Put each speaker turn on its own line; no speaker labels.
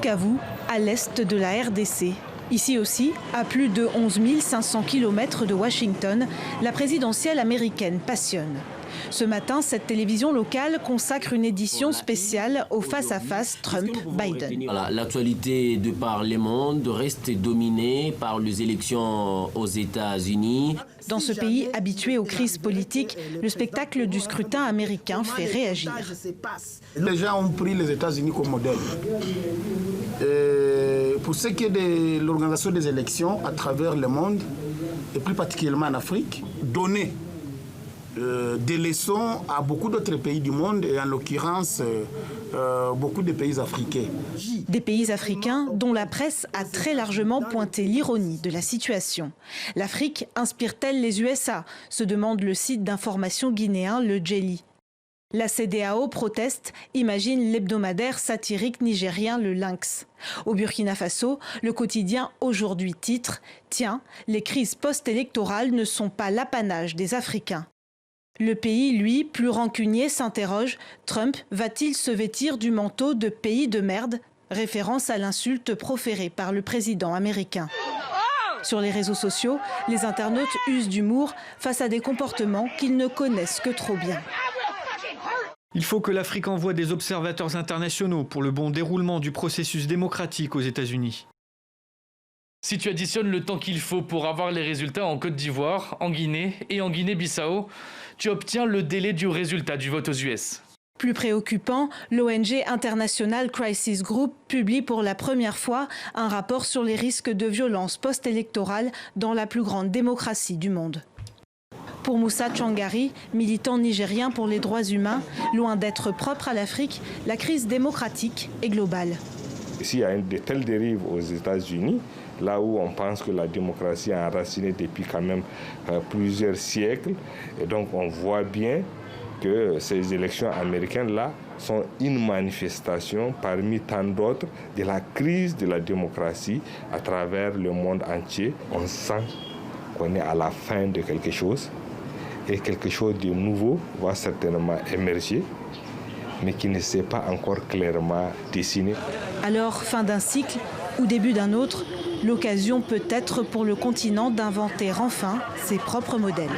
Bukavu, à l'est de la RDC. Ici aussi, à plus de 11 500 km de Washington, la présidentielle américaine passionne. Ce matin, cette télévision locale consacre une édition spéciale au face-à-face Trump-Biden.
L'actualité de par le monde reste dominée par les élections aux États-Unis.
Dans ce pays habitué aux crises politiques, le spectacle du scrutin américain fait réagir.
Les gens ont pris les États-Unis comme modèle. Pour ce qui est de l'organisation des élections à travers le monde, et plus particulièrement en Afrique, donner des leçons à beaucoup d'autres pays du monde et en l'occurrence beaucoup de pays africains.
Des pays africains dont la presse a très largement pointé l'ironie de la situation. L'Afrique inspire-t-elle les USA? Se demande le site d'information guinéen Le Djeli. La CEDEAO proteste, imagine l'hebdomadaire satirique nigérien Le Lynx. Au Burkina Faso, le quotidien Aujourd'hui titre « Tiens, les crises post-électorales ne sont pas l'apanage des Africains ». Le pays, lui, plus rancunier, s'interroge « Trump va-t-il se vêtir du manteau de pays de merde ?» Référence à l'insulte proférée par le président américain. Sur les réseaux sociaux, les internautes usent d'humour face à des comportements qu'ils ne connaissent que trop bien.
Il faut que l'Afrique envoie des observateurs internationaux pour le bon déroulement du processus démocratique aux États-Unis.
Si tu additionnes le temps qu'il faut pour avoir les résultats en Côte d'Ivoire, en Guinée et en Guinée-Bissau, tu obtiens le délai du résultat du vote aux US.
Plus préoccupant, l'ONG International Crisis Group publie pour la première fois un rapport sur les risques de violence post-électorale dans la plus grande démocratie du monde. Pour Moussa Tchangari, militant nigérien pour les droits humains, loin d'être propre à l'Afrique, la crise démocratique est globale.
S'il y a de telles dérives aux États-Unis, là où on pense que la démocratie est enracinée depuis quand même plusieurs siècles, et donc on voit bien que ces élections américaines-là sont une manifestation parmi tant d'autres de la crise de la démocratie à travers le monde entier. On sent qu'on est à la fin de quelque chose et quelque chose de nouveau va certainement émerger, mais qui ne s'est pas encore clairement dessiné.
Alors, fin d'un cycle ou début d'un autre, l'occasion peut être pour le continent d'inventer enfin ses propres modèles.